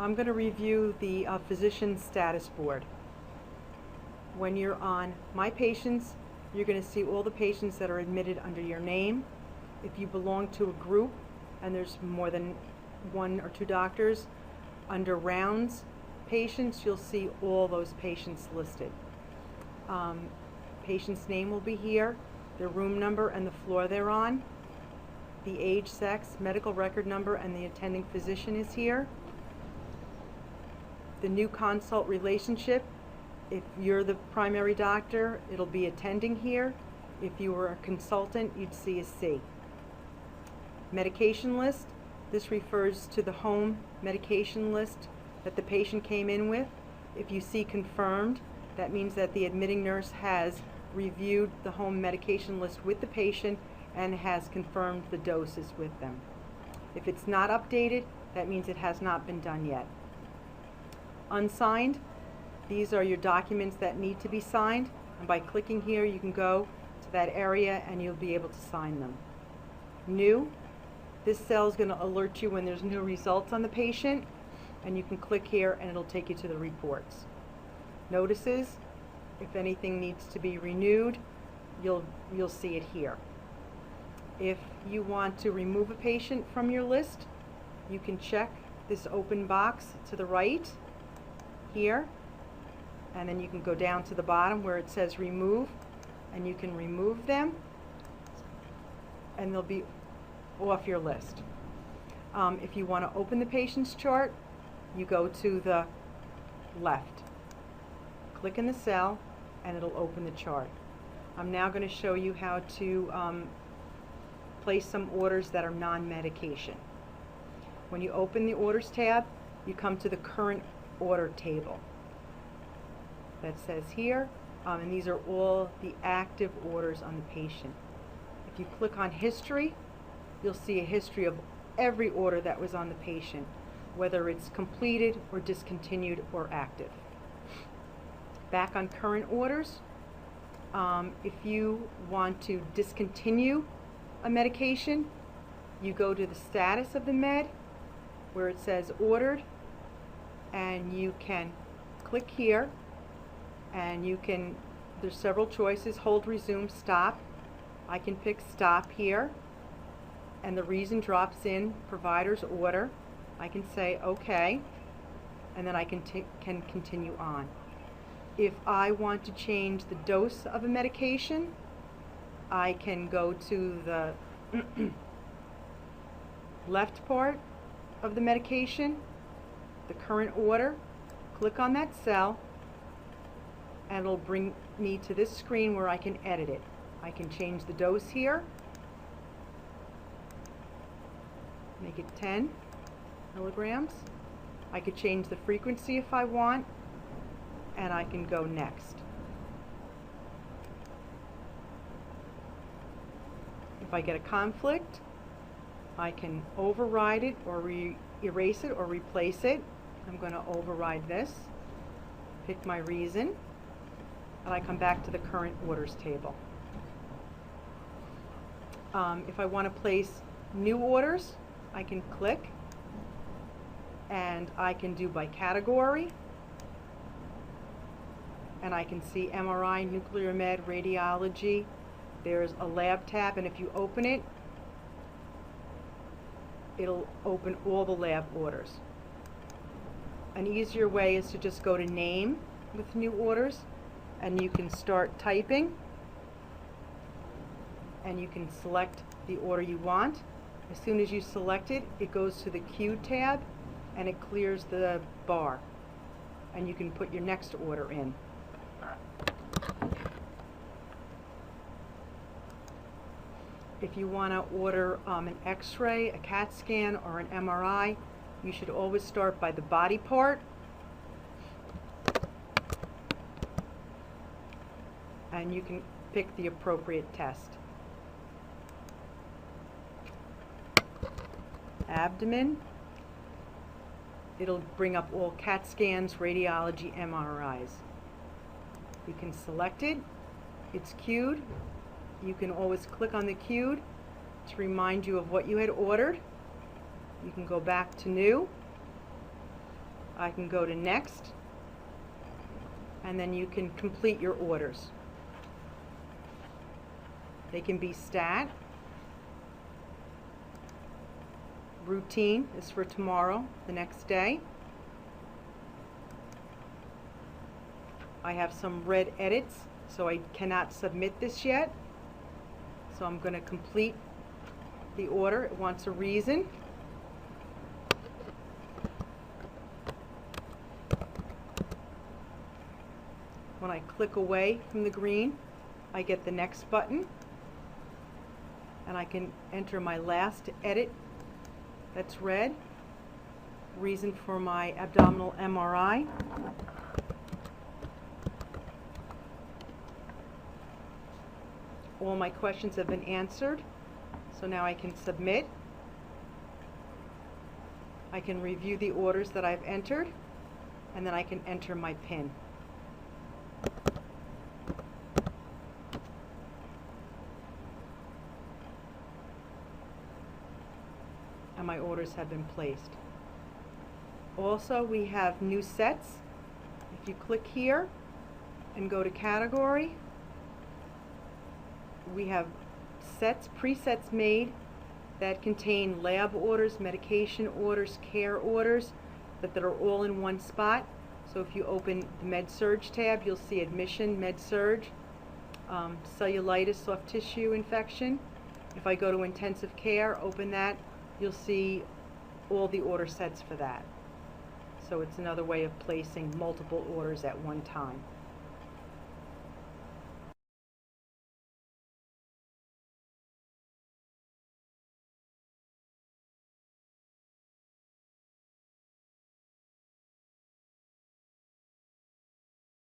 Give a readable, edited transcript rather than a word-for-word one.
I'm going to review the physician status board. When you're on My Patients, you're going to see all the patients that are admitted under your name. If you belong to a group and there's more than one or two doctors, under Rounds Patients, you'll see all those patients listed. Patient's name will be here, their room number and the floor they're on. The age, sex, medical record number, and the attending physician is here. The new consult relationship, if you're the primary doctor, it'll be attending here. If you were a consultant, you'd see a C. Medication list, this refers to the home medication list that the patient came in with. If you see confirmed, that means that the admitting nurse has reviewed the home medication list with the patient and has confirmed the doses with them. If it's not updated, that means it has not been done yet. Unsigned, these are your documents that need to be signed, and by clicking here you can go to that area and you'll be able to sign them. New, this cell is going to alert you when there's new results on the patient, and you can click here and it'll take you to the reports. Notices, if anything needs to be renewed, you'll see it here. If you want to remove a patient from your list, you can check this open box to the right here, and then you can go down to the bottom where it says remove, and you can remove them and they'll be off your list. If you want to open the patient's chart, you go to the left, click in the cell, and it'll open the chart. I'm now going to show you how to place some orders that are non-medication. When you open the orders tab, you come to the current order table that says here, and these are all the active orders on the patient. If you click on history, you'll see a history of every order that was on the patient, whether it's completed or discontinued or active. Back on current orders, if you want to discontinue a medication, you go to the status of the med where it says ordered, and you can click here, and there's several choices: hold, resume, stop. I can pick stop here, and the reason drops in provider's order. I can say okay, and then I can continue on. If I want to change the dose of a medication, I can go to the left part of the medication, the current order, click on that cell, and it'll bring me to this screen where I can edit it. I can change the dose here, make it 10 milligrams. I could change the frequency if I want, and I can go next. If I get a conflict, I can override it or erase it or replace it. I'm going to override this, pick my reason, and I come back to the current orders table. If I want to place new orders, I can click, and I can do by category, and I can see MRI, nuclear med, radiology. There's a lab tab, and if you open it, it'll open all the lab orders. An easier way is to just go to name with new orders, and you can start typing, and you can select the order you want. As soon as you select it, it goes to the Queue tab, and it clears the bar, and you can put your next order in. If you want to order an X-ray, a CAT scan, or an MRI, you should always start by the body part, and you can pick the appropriate test. Abdomen, it'll bring up all CAT scans, radiology, MRIs. You can select it, it's queued. You can always click on the queued to remind you of what you had ordered. You can go back to new, I can go to next, and then you can complete your orders. They can be stat, routine is for tomorrow, the next day. I have some red edits, so I cannot submit this yet. So I'm going to complete the order. It wants a reason. When I click away from the green, I get the next button, and I can enter my last edit that's red. Reason for my abdominal MRI. All my questions have been answered, so now I can submit. I can review the orders that I've entered, and then I can enter my PIN. And my orders have been placed. Also, we have new sets. If you click here and go to category, we have sets, presets made that contain lab orders, medication orders, care orders that are all in one spot. So if you open the Med-Surg tab, you'll see admission, Med-Surg, cellulitis, soft tissue infection. If I go to intensive care, open that, you'll see all the order sets for that. So it's another way of placing multiple orders at one time.